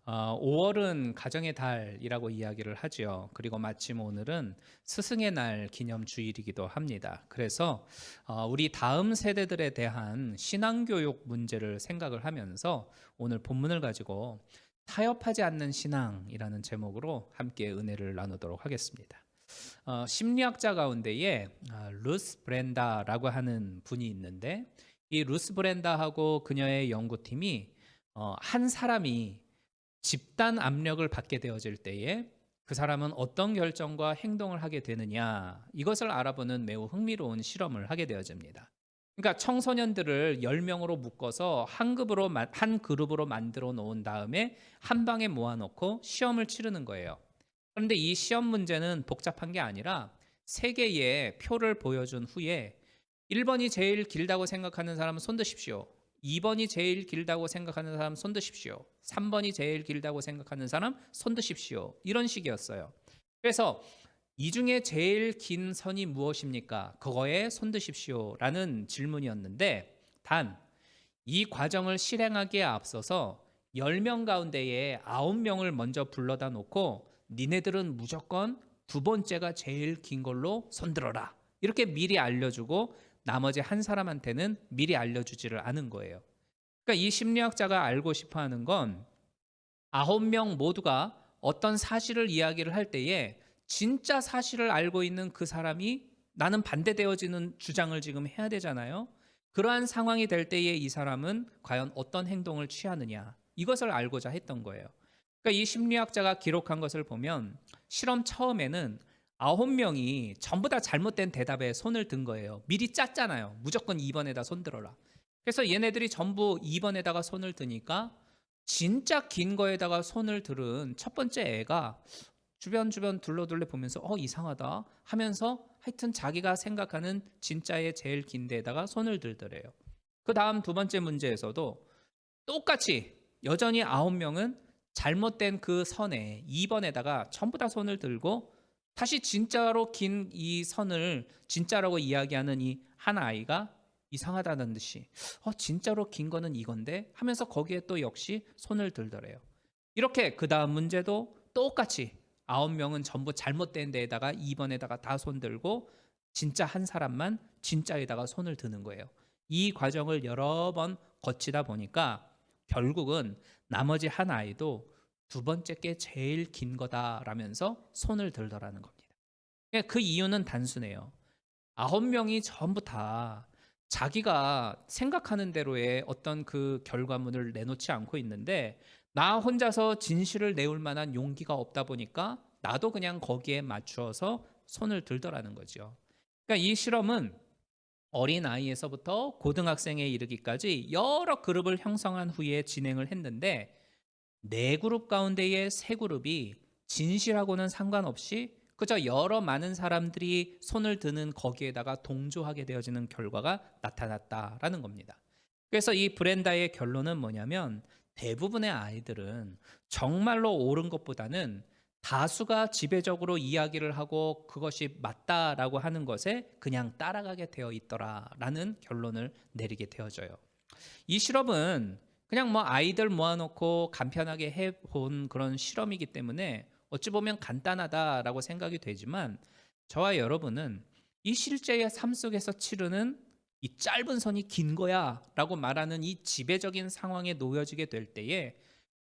5월은 가정의 달이라고 이야기를 하죠. 그리고 마침 오늘은 스승의 날 기념 주일이기도 합니다. 그래서 우리 다음 세대들에 대한 신앙교육 문제를 생각을 하면서 오늘 본문을 가지고 타협하지 않는 신앙이라는 제목으로 함께 은혜를 나누도록 하겠습니다. 심리학자 가운데에 루스 브렌다라고 하는 분이 있는데, 이 루스 브렌다하고 그녀의 연구팀이 한 사람이 집단 압력을 받게 되어질 때에 그 사람은 어떤 결정과 행동을 하게 되느냐, 이것을 알아보는 매우 흥미로운 실험을 하게 되어집니다. 그러니까 청소년들을 10명으로 묶어서 한 그룹으로 만들어 놓은 다음에 한 방에 모아놓고 시험을 치르는 거예요. 그런데 이 시험 문제는 복잡한 게 아니라 세 개의 표를 보여준 후에 1번이 제일 길다고 생각하는 사람은 손 드십시오. 2번이 제일 길다고 생각하는 사람 손 드십시오. 3번이 제일 길다고 생각하는 사람 손 드십시오. 이런 식이었어요. 그래서 이 중에 제일 긴 선이 무엇입니까? 그거에 손 드십시오. 라는 질문이었는데, 단 이 과정을 실행하기에 앞서서 10명 가운데에 9명을 먼저 불러다 놓고 니네들은 무조건 두 번째가 제일 긴 걸로 손들어라, 이렇게 미리 알려주고 나머지 한 사람한테는 미리 알려주지를 않은 거예요. 그러니까 이 심리학자가 알고 싶어 하는 건 9명 모두가 어떤 사실을 이야기를 할 때에 진짜 사실을 알고 있는 그 사람이 나는 반대되어지는 주장을 지금 해야 되잖아요. 그러한 상황이 될 때에 이 사람은 과연 어떤 행동을 취하느냐, 이것을 알고자 했던 거예요. 그러니까 이 심리학자가 기록한 것을 보면 실험 처음에는 9명이 전부 다 잘못된 대답에 손을 든 거예요. 미리 짰잖아요. 무조건 2번에다 손 들어라. 그래서 얘네들이 전부 2번에다가 손을 드니까 진짜 긴 거에다가 손을 들은 첫 번째 애가 주변 둘러둘러 보면서 이상하다 하면서 하여튼 자기가 생각하는 진짜의 제일 긴 데에다가 손을 들더래요. 그 다음 두 번째 문제에서도 똑같이 여전히 9명은 잘못된 그 선에 2번에다가 전부 다 손을 들고 다시 진짜로 긴 이 선을 진짜라고 이야기하는 이 한 아이가 이상하다는 듯이 진짜로 긴 거는 이건데 하면서 거기에 또 역시 손을 들더래요. 이렇게 그 다음 문제도 똑같이 9명은 전부 잘못된 데에다가 2번에다가 다 손 들고 진짜 한 사람만 진짜에다가 손을 드는 거예요. 이 과정을 여러 번 거치다 보니까 결국은 나머지 한 아이도 두 번째 게 제일 긴 거다라면서 손을 들더라는 겁니다. 그 이유는 단순해요. 9명이 전부 다 자기가 생각하는 대로의 어떤 그 결과물을 내놓지 않고 있는데 나 혼자서 진실을 내올 만한 용기가 없다 보니까 나도 그냥 거기에 맞추어서 손을 들더라는 거죠. 그러니까 이 실험은 어린 아이에서부터 고등학생에 이르기까지 여러 그룹을 형성한 후에 진행을 했는데 네 그룹 가운데의 세 그룹이 진실하고는 상관없이 그저 여러 많은 사람들이 손을 드는 거기에다가 동조하게 되어지는 결과가 나타났다라는 겁니다. 그래서 이 브렌다의 결론은 뭐냐면 대부분의 아이들은 정말로 옳은 것보다는 다수가 지배적으로 이야기를 하고 그것이 맞다라고 하는 것에 그냥 따라가게 되어 있더라라는 결론을 내리게 되어져요. 이 실험은 그냥 뭐 아이들 모아놓고 간편하게 해본 그런 실험이기 때문에 어찌 보면 간단하다라고 생각이 되지만 저와 여러분은 이 실제의 삶 속에서 치르는 이 짧은 선이 긴 거야 라고 말하는 이 지배적인 상황에 놓여지게 될 때에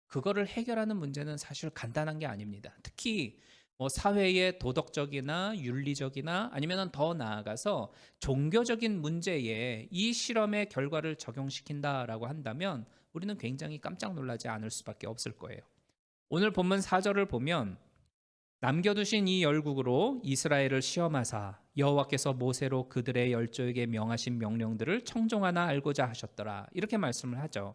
그거를 해결하는 문제는 사실 간단한 게 아닙니다. 특히 뭐 사회의 도덕적이나 윤리적이나 아니면 더 나아가서 종교적인 문제에 이 실험의 결과를 적용시킨다라고 한다면 우리는 굉장히 깜짝 놀라지 않을 수밖에 없을 거예요. 오늘 본문 4절을 보면 남겨두신 이 열국으로 이스라엘을 시험하사 여호와께서 모세로 그들의 열조에게 명하신 명령들을 청종하나 알고자 하셨더라, 이렇게 말씀을 하죠.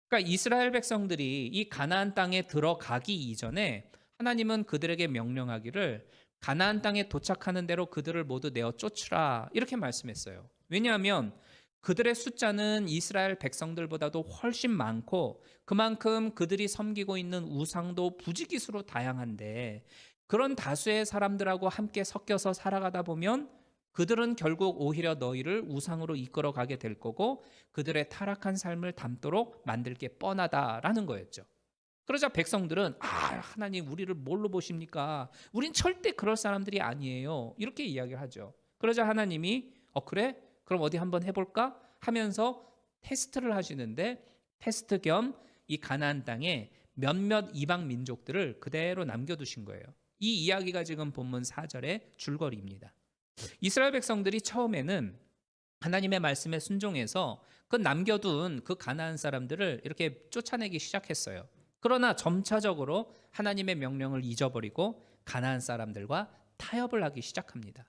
그러니까 이스라엘 백성들이 이 가나안 땅에 들어가기 이전에 하나님은 그들에게 명령하기를 가나안 땅에 도착하는 대로 그들을 모두 내어 쫓으라, 이렇게 말씀했어요. 왜냐하면 그들의 숫자는 이스라엘 백성들보다도 훨씬 많고 그만큼 그들이 섬기고 있는 우상도 부지기수로 다양한데 그런 다수의 사람들하고 함께 섞여서 살아가다 보면 그들은 결국 오히려 너희를 우상으로 이끌어 가게 될 거고 그들의 타락한 삶을 담도록 만들 게 뻔하다라는 거였죠. 그러자 백성들은 하나님 우리를 뭘로 보십니까? 우린 절대 그럴 사람들이 아니에요. 이렇게 이야기를 하죠. 그러자 하나님이 그래? 그럼 어디 한번 해볼까? 하면서 테스트를 하시는데 테스트 겸 이 가나안 땅에 몇몇 이방 민족들을 그대로 남겨두신 거예요. 이 이야기가 지금 본문 4절의 줄거리입니다. 이스라엘 백성들이 처음에는 하나님의 말씀에 순종해서 그 남겨둔 그 가나안 사람들을 이렇게 쫓아내기 시작했어요. 그러나 점차적으로 하나님의 명령을 잊어버리고 가나안 사람들과 타협을 하기 시작합니다.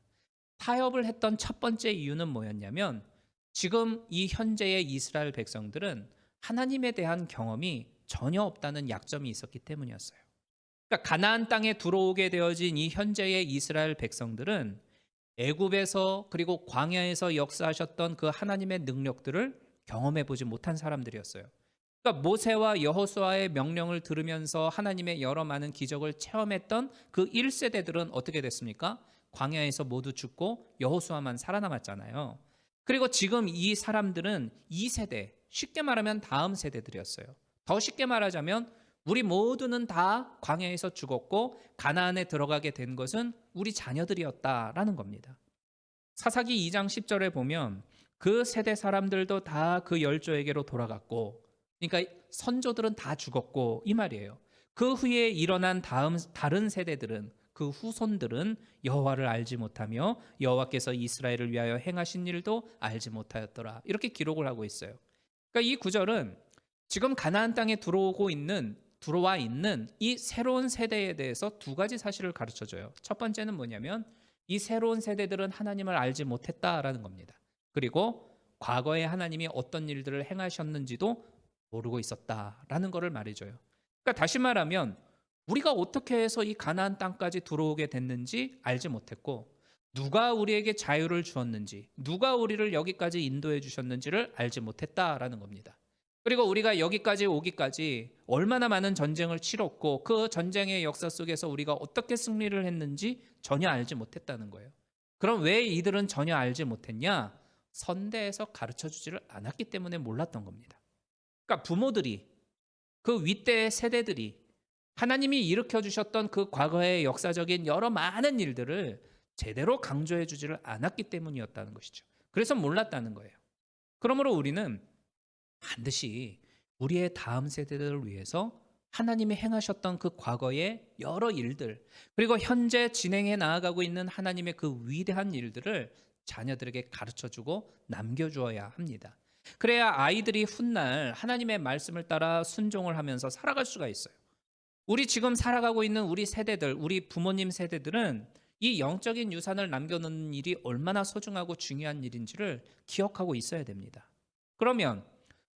타협을 했던 첫 번째 이유는 뭐였냐면 지금 이 현재의 이스라엘 백성들은 하나님에 대한 경험이 전혀 없다는 약점이 있었기 때문이었어요. 그러니까 가나안 땅에 들어오게 되어진 이 현재의 이스라엘 백성들은 애굽에서 그리고 광야에서 역사하셨던 그 하나님의 능력들을 경험해 보지 못한 사람들이었어요. 그러니까 모세와 여호수아의 명령을 들으면서 하나님의 여러 많은 기적을 체험했던 그 1세대들은 어떻게 됐습니까? 광야에서 모두 죽고 여호수아만 살아남았잖아요. 그리고 지금 이 사람들은 2세대, 쉽게 말하면 다음 세대들이었어요. 더 쉽게 말하자면 우리 모두는 다 광야에서 죽었고 가나안에 들어가게 된 것은 우리 자녀들이었다라는 겁니다. 사사기 2장 10절에 보면 그 세대 사람들도 다 그 열조에게로 돌아갔고, 그러니까 선조들은 다 죽었고 이 말이에요. 그 후에 일어난 다른 세대들은 그 후손들은 여호와를 알지 못하며 여호와께서 이스라엘을 위하여 행하신 일도 알지 못하였더라. 이렇게 기록을 하고 있어요. 그러니까 이 구절은 지금 가나안 땅에 들어와 있는 이 새로운 세대에 대해서 두 가지 사실을 가르쳐 줘요. 첫 번째는 뭐냐면 이 새로운 세대들은 하나님을 알지 못했다라는 겁니다. 그리고 과거에 하나님이 어떤 일들을 행하셨는지도 모르고 있었다라는 것을 말해줘요. 그러니까 다시 말하면 우리가 어떻게 해서 이 가나안 땅까지 들어오게 됐는지 알지 못했고, 누가 우리에게 자유를 주었는지, 누가 우리를 여기까지 인도해 주셨는지를 알지 못했다라는 겁니다. 그리고 우리가 여기까지 오기까지 얼마나 많은 전쟁을 치렀고 그 전쟁의 역사 속에서 우리가 어떻게 승리를 했는지 전혀 알지 못했다는 거예요. 그럼 왜 이들은 전혀 알지 못했냐? 선대에서 가르쳐 주지를 않았기 때문에 몰랐던 겁니다. 그러니까 부모들이, 그 윗대 세대들이 하나님이 일으켜 주셨던 그 과거의 역사적인 여러 많은 일들을 제대로 강조해 주지를 않았기 때문이었다는 것이죠. 그래서 몰랐다는 거예요. 그러므로 우리는 반드시 우리의 다음 세대들을 위해서 하나님이 행하셨던 그 과거의 여러 일들, 그리고 현재 진행해 나아가고 있는 하나님의 그 위대한 일들을 자녀들에게 가르쳐주고 남겨주어야 합니다. 그래야 아이들이 훗날 하나님의 말씀을 따라 순종을 하면서 살아갈 수가 있어요. 우리 지금 살아가고 있는 우리 세대들, 우리 부모님 세대들은 이 영적인 유산을 남겨놓는 일이 얼마나 소중하고 중요한 일인지를 기억하고 있어야 됩니다. 그러면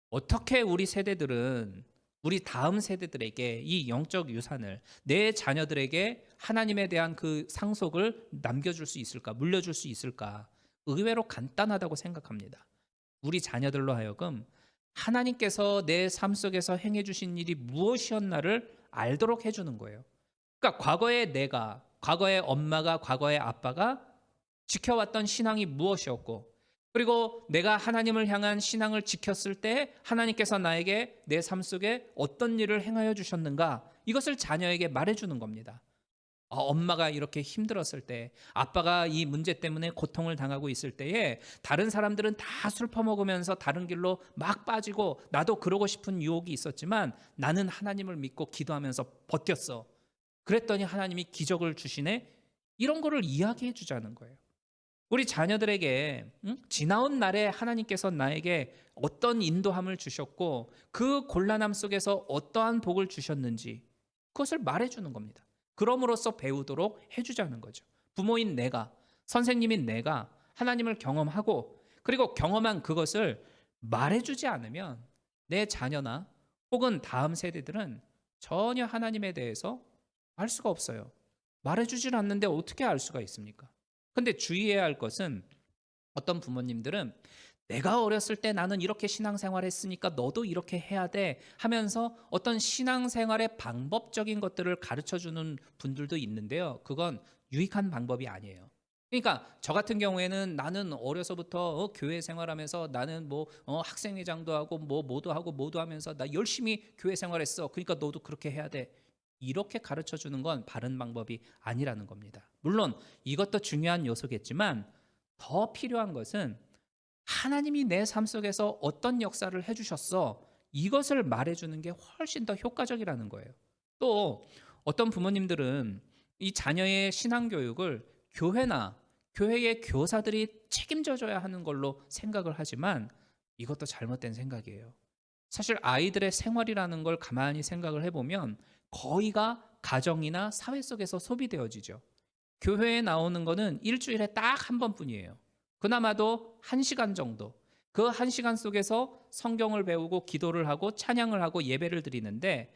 어떻게 우리 세대들은 우리 다음 세대들에게 이 영적 유산을 내 자녀들에게 하나님에 대한 그 상속을 남겨줄 수 있을까, 물려줄 수 있을까? 의외로 간단하다고 생각합니다. 우리 자녀들로 하여금 하나님께서 내 삶 속에서 행해 주신 일이 무엇이었나를 알도록 해주는 거예요. 그러니까 과거의 내가, 과거의 엄마가, 과거의 아빠가 지켜왔던 신앙이 무엇이었고, 그리고 내가 하나님을 향한 신앙을 지켰을 때 하나님께서 나에게 내 삶 속에 어떤 일을 행하여 주셨는가, 이것을 자녀에게 말해주는 겁니다. 엄마가 이렇게 힘들었을 때, 아빠가 이 문제 때문에 고통을 당하고 있을 때에 다른 사람들은 다 술 퍼먹으면서 다른 길로 막 빠지고 나도 그러고 싶은 유혹이 있었지만 나는 하나님을 믿고 기도하면서 버텼어. 그랬더니 하나님이 기적을 주시네. 이런 거를 이야기해 주자는 거예요. 우리 자녀들에게 지나온 날에 하나님께서 나에게 어떤 인도함을 주셨고 그 곤란함 속에서 어떠한 복을 주셨는지 그것을 말해주는 겁니다. 그럼으로써 배우도록 해주자는 거죠. 부모인 내가, 선생님인 내가 하나님을 경험하고 그리고 경험한 그것을 말해주지 않으면 내 자녀나 혹은 다음 세대들은 전혀 하나님에 대해서 알 수가 없어요. 말해주질 않는데 어떻게 알 수가 있습니까? 근데 주의해야 할 것은 어떤 부모님들은 내가 어렸을 때 나는 이렇게 신앙생활 했으니까 너도 이렇게 해야 돼 하면서 어떤 신앙생활의 방법적인 것들을 가르쳐주는 분들도 있는데요. 그건 유익한 방법이 아니에요. 그러니까 저 같은 경우에는 나는 어려서부터 교회 생활하면서 나는 뭐 학생회장도 하고 뭐 뭐도 하고 뭐도 하면서 나 열심히 교회 생활했어. 그러니까 너도 그렇게 해야 돼. 이렇게 가르쳐 주는 건 바른 방법이 아니라는 겁니다. 물론 이것도 중요한 요소겠지만 더 필요한 것은 하나님이 내 삶 속에서 어떤 역사를 해주셨어. 이것을 말해주는 게 훨씬 더 효과적이라는 거예요. 또 어떤 부모님들은 이 자녀의 신앙교육을 교회나 교회의 교사들이 책임져 줘야 하는 걸로 생각을 하지만 이것도 잘못된 생각이에요. 사실 아이들의 생활이라는 걸 가만히 생각을 해보면 거의가 가정이나 사회 속에서 소비되어지죠. 교회에 나오는 거는 일주일에 딱 한 번뿐이에요. 그나마도 1시간 정도. 그 1시간 속에서 성경을 배우고 기도를 하고 찬양을 하고 예배를 드리는데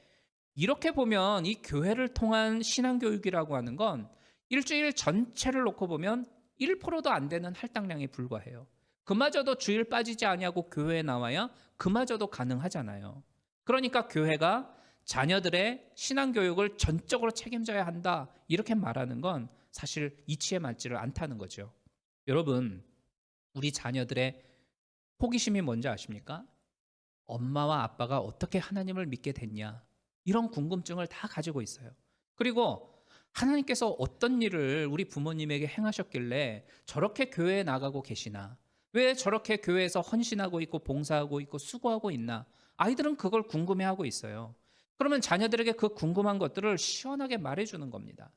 이렇게 보면 이 교회를 통한 신앙교육이라고 하는 건 일주일 전체를 놓고 보면 1%도 안 되는 할당량에 불과해요. 그마저도 주일 빠지지 아니하고 교회에 나와야 그마저도 가능하잖아요. 그러니까 교회가 자녀들의 신앙교육을 전적으로 책임져야 한다 이렇게 말하는 건 사실 이치에 맞지를 않다는 거죠. 여러분, 우리 자녀들의 호기심이 뭔지 아십니까? 엄마와 아빠가 어떻게 하나님을 믿게 됐냐? 이런 궁금증을 다 가지고 있어요. 그리고 하나님께서 어떤 일을 우리 부모님에게 행하셨길래 저렇게 교회에 나가고 계시나? 왜 저렇게 교회에서 헌신하고 있고 봉사하고 있고 수고하고 있나? 아이들은 그걸 궁금해하고 있어요. 그러면 자녀들에게 그 궁금한 것들을 시원하게 말해주는 겁니다.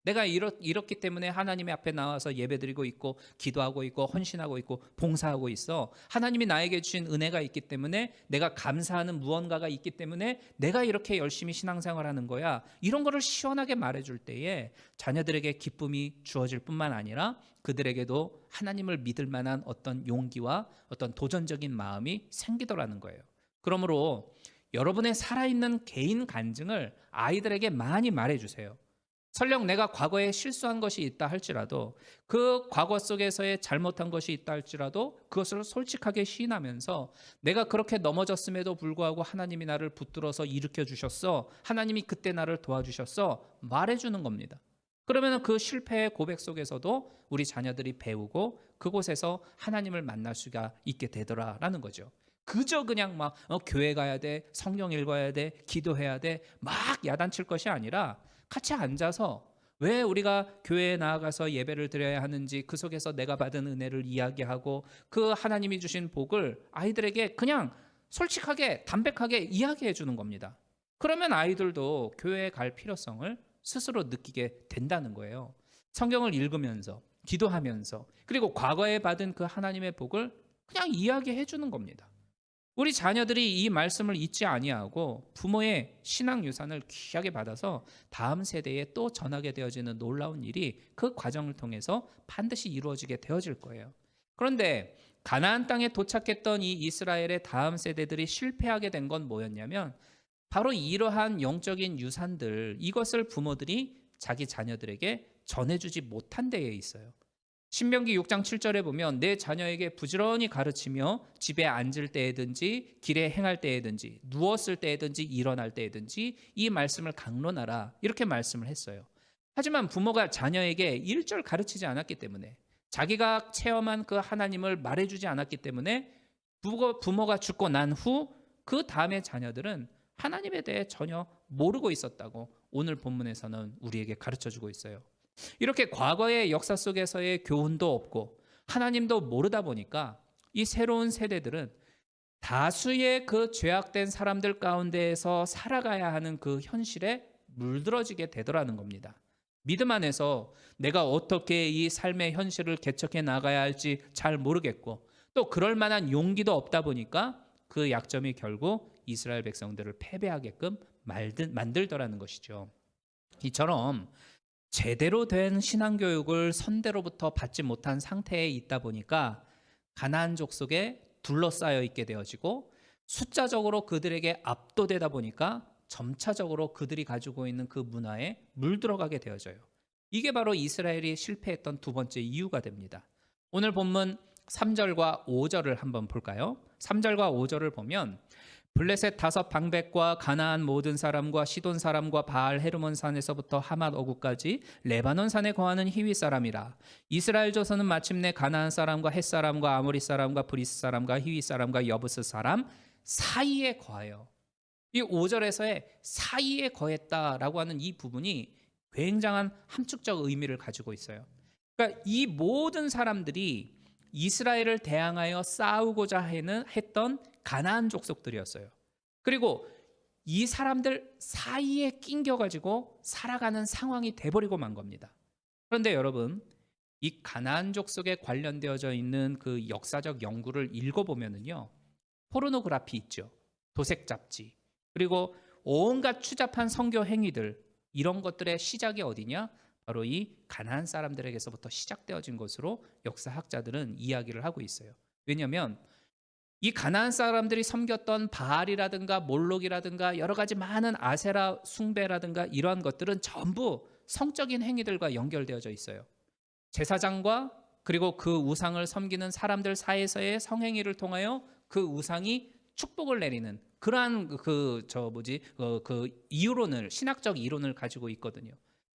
내가 이렇기 때문에 하나님의 앞에 나와서 예배드리고 있고 기도하고 있고 헌신하고 있고 봉사하고 있어. 하나님이 나에게 주신 은혜가 있기 때문에 내가 감사하는 무언가가 있기 때문에 내가 이렇게 열심히 신앙생활하는 거야. 이런 거를 시원하게 말해줄 때에 자녀들에게 기쁨이 주어질 뿐만 아니라 그들에게도 하나님을 믿을 만한 어떤 용기와 어떤 도전적인 마음이 생기더라는 거예요. 그러므로 여러분의 살아있는 개인 간증을 아이들에게 많이 말해주세요. 설령 내가 과거에 실수한 것이 있다 할지라도 그 과거 속에서의 잘못한 것이 있다 할지라도 그것을 솔직하게 시인하면서 내가 그렇게 넘어졌음에도 불구하고 하나님이 나를 붙들어서 일으켜 주셨어. 하나님이 그때 나를 도와주셨어. 말해주는 겁니다. 그러면 그 실패의 고백 속에서도 우리 자녀들이 배우고 그곳에서 하나님을 만날 수가 있게 되더라라는 거죠. 그저 그냥 막 교회 가야 돼, 성경 읽어야 돼, 기도해야 돼, 막 야단칠 것이 아니라 같이 앉아서 왜 우리가 교회에 나아가서 예배를 드려야 하는지 그 속에서 내가 받은 은혜를 이야기하고 그 하나님이 주신 복을 아이들에게 그냥 솔직하게 담백하게 이야기해 주는 겁니다. 그러면 아이들도 교회에 갈 필요성을 스스로 느끼게 된다는 거예요. 성경을 읽으면서 기도하면서 그리고 과거에 받은 그 하나님의 복을 그냥 이야기해 주는 겁니다. 우리 자녀들이 이 말씀을 잊지 아니하고 부모의 신앙 유산을 귀하게 받아서 다음 세대에 또 전하게 되어지는 놀라운 일이 그 과정을 통해서 반드시 이루어지게 되어질 거예요. 그런데 가나안 땅에 도착했던 이 이스라엘의 다음 세대들이 실패하게 된 건 뭐였냐면 바로 이러한 영적인 유산들 이것을 부모들이 자기 자녀들에게 전해주지 못한 데에 있어요. 신명기 6장 7절에 보면 내 자녀에게 부지런히 가르치며 집에 앉을 때에든지 길에 행할 때에든지 누웠을 때에든지 일어날 때에든지 이 말씀을 강론하라 이렇게 말씀을 했어요. 하지만 부모가 자녀에게 일절 가르치지 않았기 때문에 자기가 체험한 그 하나님을 말해주지 않았기 때문에 부모가 죽고 난 후 그 다음에 자녀들은 하나님에 대해 전혀 모르고 있었다고 오늘 본문에서는 우리에게 가르쳐주고 있어요. 이렇게 과거의 역사 속에서의 교훈도 없고 하나님도 모르다 보니까 이 새로운 세대들은 다수의 그 죄악된 사람들 가운데에서 살아가야 하는 그 현실에 물들어지게 되더라는 겁니다. 믿음 안에서 내가 어떻게 이 삶의 현실을 개척해 나가야 할지 잘 모르겠고 또 그럴 만한 용기도 없다 보니까 그 약점이 결국 이스라엘 백성들을 패배하게끔 만들더라는 것이죠. 이처럼 제대로 된 신앙교육을 선대로부터 받지 못한 상태에 있다 보니까 가나안 족속에 둘러싸여 있게 되어지고 숫자적으로 그들에게 압도되다 보니까 점차적으로 그들이 가지고 있는 그 문화에 물들어가게 되어져요. 이게 바로 이스라엘이 실패했던 두 번째 이유가 됩니다. 오늘 본문 3절과 5절을 한번 볼까요? 3절과 5절을 보면 블레셋 다섯 방백과 가나안 모든 사람과 시돈 사람과 바알 헤르몬 산에서부터 하맛 어구까지 레바논 산에 거하는 히위 사람이라. 이스라엘 조선은 마침내 가나안 사람과 헷 사람과 아모리 사람과 브리스 사람과 히위 사람과 여부스 사람 사이에 거하여. 이 5절에서의 사이에 거했다라고 하는 이 부분이 굉장한 함축적 의미를 가지고 있어요. 그러니까 이 모든 사람들이 이스라엘을 대항하여 싸우고자 했던 가나안 족속들이었어요. 그리고 이 사람들 사이에 낑겨가지고 살아가는 상황이 돼버리고 만 겁니다. 그런데 여러분, 이 가나안 족속에 관련되어져 있는 그 역사적 연구를 읽어보면은요, 포르노그라피 있죠, 도색 잡지, 그리고 온갖 추잡한 성교 행위들, 이런 것들의 시작이 어디냐? 바로 이 가나안 사람들에게서부터 시작되어진 것으로 역사학자들은 이야기를 하고 있어요. 왜냐하면 이 가나안 사람들이 섬겼던 바알이라든가 몰록이라든가 여러 가지 많은 아세라 숭배라든가 이러한 것들은 전부 성적인 행위들과 연결되어져 있어요. 제사장과 그리고 그 우상을 섬기는 사람들 사이에서의 성행위를 통하여 그 우상이 축복을 내리는 그러한 그 이론을, 신학적 이론을 가지고 있거든요.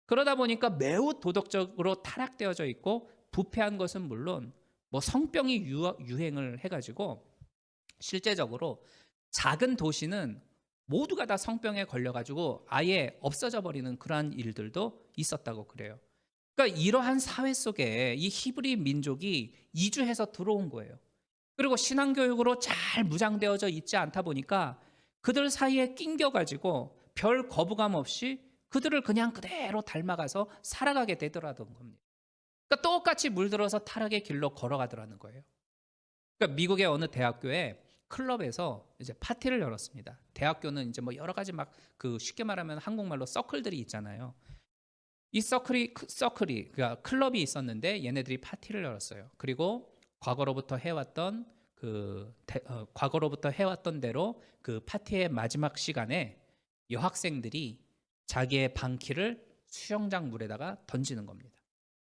그러다 보니까 매우 도덕적으로 타락되어져 있고 부패한 것은 물론 뭐 성병이 유행을 해가지고 실제적으로 작은 도시는 모두가 다 성병에 걸려가지고 아예 없어져 버리는 그러한 일들도 있었다고 그래요. 그러니까 이러한 사회 속에 이 히브리 민족이 이주해서 들어온 거예요. 그리고 신앙교육으로 잘 무장되어져 있지 않다 보니까 그들 사이에 낑겨가지고 별 거부감 없이 그들을 그냥 그대로 닮아가서 살아가게 되더라던 겁니다. 그러니까 똑같이 물들어서 타락의 길로 걸어가더라는 거예요. 그러니까 미국의 어느 대학교에 클럽에서 이제 파티를 열었습니다. 대학교는 이제 뭐 여러 가지 막 그 쉽게 말하면 한국말로 서클들이 있잖아요. 이 서클이 그러니까 클럽이 있었는데 얘네들이 파티를 열었어요. 그리고 과거로부터 해왔던 대로 그 파티의 마지막 시간에 여학생들이 자기의 방키를 수영장 물에다가 던지는 겁니다.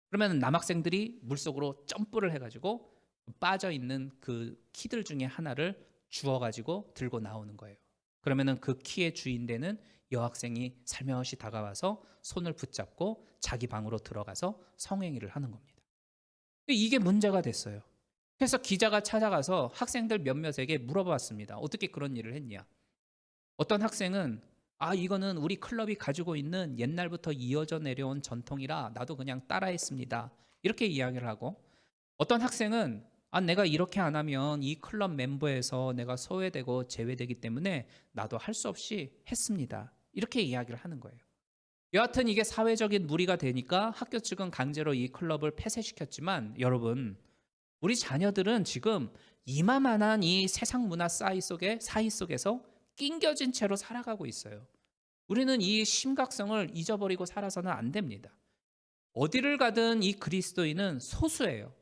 그러면 남학생들이 물속으로 점프를 해가지고 빠져 있는 그 키들 중에 하나를 주워가지고 들고 나오는 거예요. 그러면은 그 키의 주인 되는 여학생이 살며시 다가와서 손을 붙잡고 자기 방으로 들어가서 성행위를 하는 겁니다. 이게 문제가 됐어요. 그래서 기자가 찾아가서 학생들 몇몇에게 물어봤습니다. 어떻게 그런 일을 했냐? 어떤 학생은 이거는 우리 클럽이 가지고 있는 옛날부터 이어져 내려온 전통이라 나도 그냥 따라했습니다. 이렇게 이야기를 하고, 어떤 학생은 내가 이렇게 안 하면 이 클럽 멤버에서 내가 소외되고 제외되기 때문에 나도 할 수 없이 했습니다. 이렇게 이야기를 하는 거예요. 여하튼 이게 사회적인 무리가 되니까 학교 측은 강제로 이 클럽을 폐쇄시켰지만, 여러분, 우리 자녀들은 지금 이마만한 이 세상 문화 사이 속에서 낑겨진 채로 살아가고 있어요. 우리는 이 심각성을 잊어버리고 살아서는 안 됩니다. 어디를 가든 이 그리스도인은 소수예요.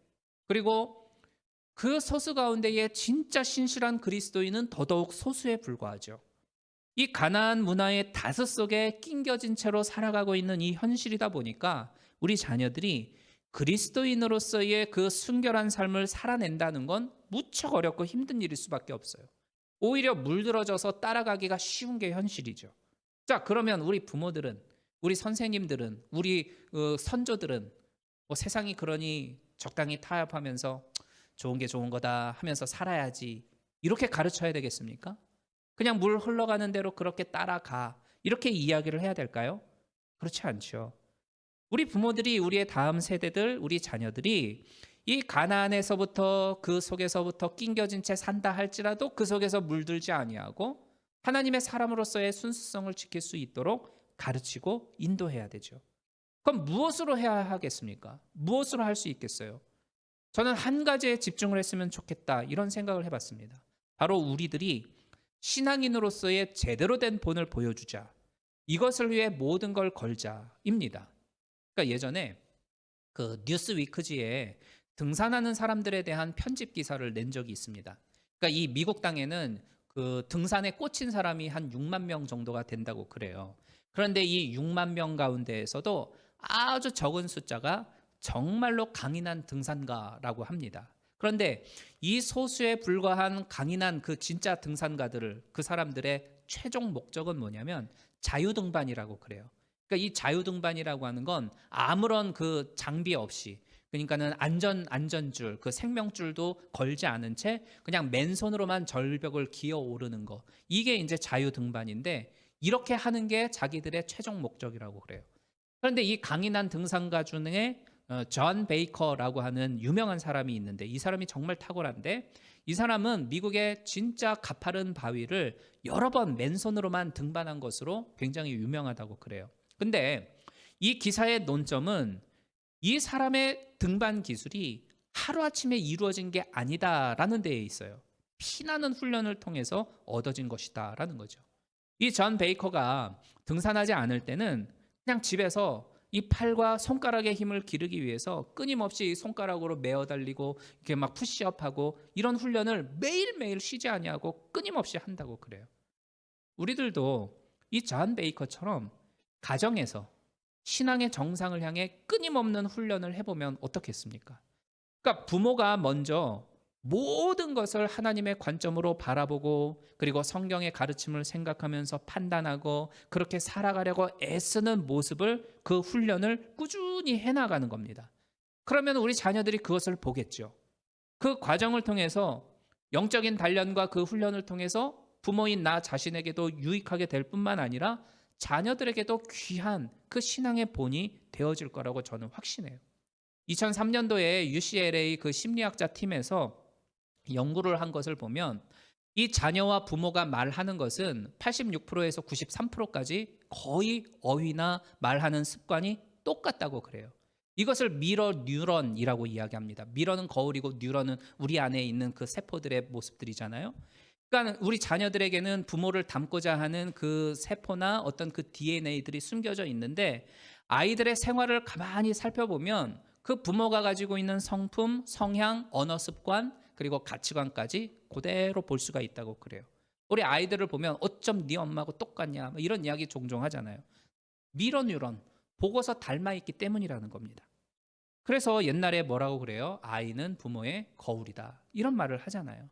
그리고 그 소수 가운데에 진짜 신실한 그리스도인은 더더욱 소수에 불과하죠. 이 가나안 문화의 다스 속에 낑겨진 채로 살아가고 있는 이 현실이다 보니까 우리 자녀들이 그리스도인으로서의 그 순결한 삶을 살아낸다는 건 무척 어렵고 힘든 일일 수밖에 없어요. 오히려 물들어져서 따라가기가 쉬운 게 현실이죠. 자, 그러면 우리 부모들은, 우리 선생님들은, 우리 선조들은 세상이 그러니 적당히 타협하면서 좋은 게 좋은 거다 하면서 살아야지, 이렇게 가르쳐야 되겠습니까? 그냥 물 흘러가는 대로 그렇게 따라가, 이렇게 이야기를 해야 될까요? 그렇지 않죠. 우리 부모들이, 우리의 다음 세대들, 우리 자녀들이 이 가나안에서부터 그 속에서부터 낑겨진 채 산다 할지라도 그 속에서 물들지 아니하고 하나님의 사람으로서의 순수성을 지킬 수 있도록 가르치고 인도해야 되죠. 그럼 무엇으로 해야 하겠습니까? 무엇으로 할 수 있겠어요? 저는 한 가지에 집중을 했으면 좋겠다, 이런 생각을 해봤습니다. 바로 우리들이 신앙인으로서의 제대로 된 본을 보여주자, 이것을 위해 모든 걸 걸자입니다. 그러니까 예전에 그 뉴스위크지에 등산하는 사람들에 대한 편집 기사를 낸 적이 있습니다. 그러니까 이 미국 땅에는 그 등산에 꽂힌 사람이 한 6만 명 정도가 된다고 그래요. 그런데 이 6만 명 가운데에서도 아주 적은 숫자가 정말로 강인한 등산가라고 합니다. 그런데 이 소수에 불과한 강인한 그 진짜 등산가들을 그 사람들의 최종 목적은 뭐냐면 자유등반이라고 그래요. 그러니까 이 자유등반이라고 하는 건 아무런 그 장비 없이 그러니까는 안전줄 그 생명줄도 걸지 않은 채 그냥 맨손으로만 절벽을 기어 오르는 거 이게 이제 자유등반인데 이렇게 하는 게 자기들의 최종 목적이라고 그래요. 그런데 이 강인한 등산가 중에 존 베이커라고 하는 유명한 사람이 있는데 이 사람이 정말 탁월한데 이 사람은 미국의 진짜 가파른 바위를 여러 번 맨손으로만 등반한 것으로 굉장히 유명하다고 그래요. 근데 이 기사의 논점은 이 사람의 등반 기술이 하루아침에 이루어진 게 아니다라는 데에 있어요. 피나는 훈련을 통해서 얻어진 것이다라는 거죠. 이 존 베이커가 등산하지 않을 때는 그냥 집에서 이 팔과 손가락의 힘을 기르기 위해서 끊임없이 손가락으로 메어 달리고 이렇게 막 푸시업하고 이런 훈련을 매일매일 쉬지 아니하고 끊임없이 한다고 그래요. 우리들도 이 존 베이커처럼 가정에서 신앙의 정상을 향해 끊임없는 훈련을 해보면 어떻겠습니까? 그러니까 부모가 먼저 모든 것을 하나님의 관점으로 바라보고 그리고 성경의 가르침을 생각하면서 판단하고 그렇게 살아가려고 애쓰는 모습을 그 훈련을 꾸준히 해나가는 겁니다. 그러면 우리 자녀들이 그것을 보겠죠. 그 과정을 통해서 영적인 단련과 그 훈련을 통해서 부모인 나 자신에게도 유익하게 될 뿐만 아니라 자녀들에게도 귀한 그 신앙의 본이 되어질 거라고 저는 확신해요. 2003년도에 UCLA 그 심리학자 팀에서 연구를 한 것을 보면 이 자녀와 부모가 말하는 것은 86%에서 93%까지 거의 어휘나 말하는 습관이 똑같다고 그래요. 이것을 미러 뉴런이라고 이야기합니다. 미러는 거울이고 뉴런은 우리 안에 있는 그 세포들의 모습들이잖아요. 그러니까 우리 자녀들에게는 부모를 닮고자 하는 그 세포나 어떤 그 DNA들이 숨겨져 있는데 아이들의 생활을 가만히 살펴보면 그 부모가 가지고 있는 성품, 성향, 언어 습관 그리고 가치관까지 그대로 볼 수가 있다고 그래요. 우리 아이들을 보면 어쩜 네 엄마하고 똑같냐 뭐 이런 이야기 종종 하잖아요. 미러 뉴런 보고서 닮아 있기 때문이라는 겁니다. 그래서 옛날에 뭐라고 그래요? 아이는 부모의 거울이다 이런 말을 하잖아요.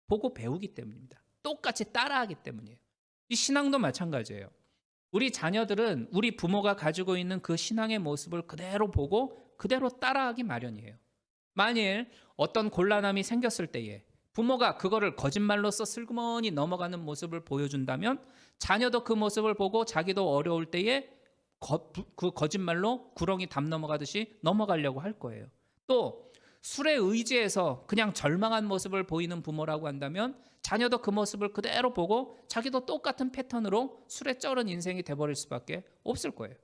보고 배우기 때문입니다. 똑같이 따라하기 때문이에요. 이 신앙도 마찬가지예요. 우리 자녀들은 우리 부모가 가지고 있는 그 신앙의 모습을 그대로 보고 그대로 따라하기 마련이에요. 만일 어떤 곤란함이 생겼을 때에 부모가 그거를 거짓말로써 슬그머니 넘어가는 모습을 보여준다면 자녀도 그 모습을 보고 자기도 어려울 때에 그 거짓말로 구렁이 담 넘어가듯이 넘어가려고 할 거예요. 또 술에 의지해서 그냥 절망한 모습을 보이는 부모라고 한다면 자녀도 그 모습을 그대로 보고 자기도 똑같은 패턴으로 술에 쩔은 인생이 돼버릴 수밖에 없을 거예요.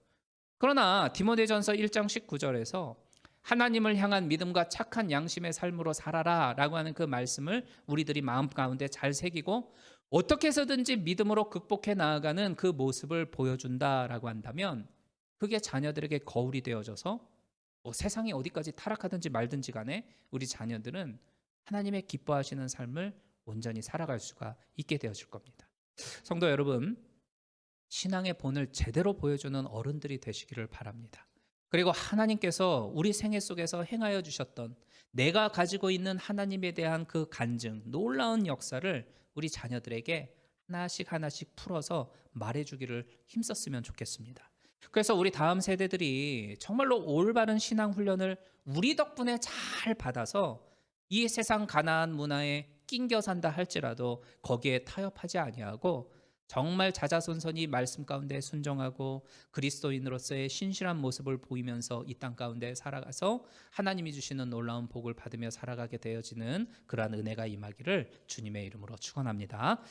그러나 디모데전서 1장 19절에서 하나님을 향한 믿음과 착한 양심의 삶으로 살아라 라고 하는 그 말씀을 우리들이 마음 가운데 잘 새기고 어떻게 해서든지 믿음으로 극복해 나아가는 그 모습을 보여준다라고 한다면 그게 자녀들에게 거울이 되어져서 세상이 어디까지 타락하든지 말든지 간에 우리 자녀들은 하나님의 기뻐하시는 삶을 온전히 살아갈 수가 있게 되어질 겁니다. 성도 여러분, 신앙의 본을 제대로 보여주는 어른들이 되시기를 바랍니다. 그리고 하나님께서 우리 생애 속에서 행하여 주셨던 내가 가지고 있는 하나님에 대한 그 간증, 놀라운 역사를 우리 자녀들에게 하나씩 하나씩 풀어서 말해주기를 힘썼으면 좋겠습니다. 그래서 우리 다음 세대들이 정말로 올바른 신앙 훈련을 우리 덕분에 잘 받아서 이 세상 가나안 문화에 낑겨 산다 할지라도 거기에 타협하지 아니하고 정말 자자손손이 말씀 가운데 순종하고 그리스도인으로서의 신실한 모습을 보이면서 이 땅 가운데 살아가서 하나님이 주시는 놀라운 복을 받으며 살아가게 되어지는 그러한 은혜가 임하기를 주님의 이름으로 축원합니다.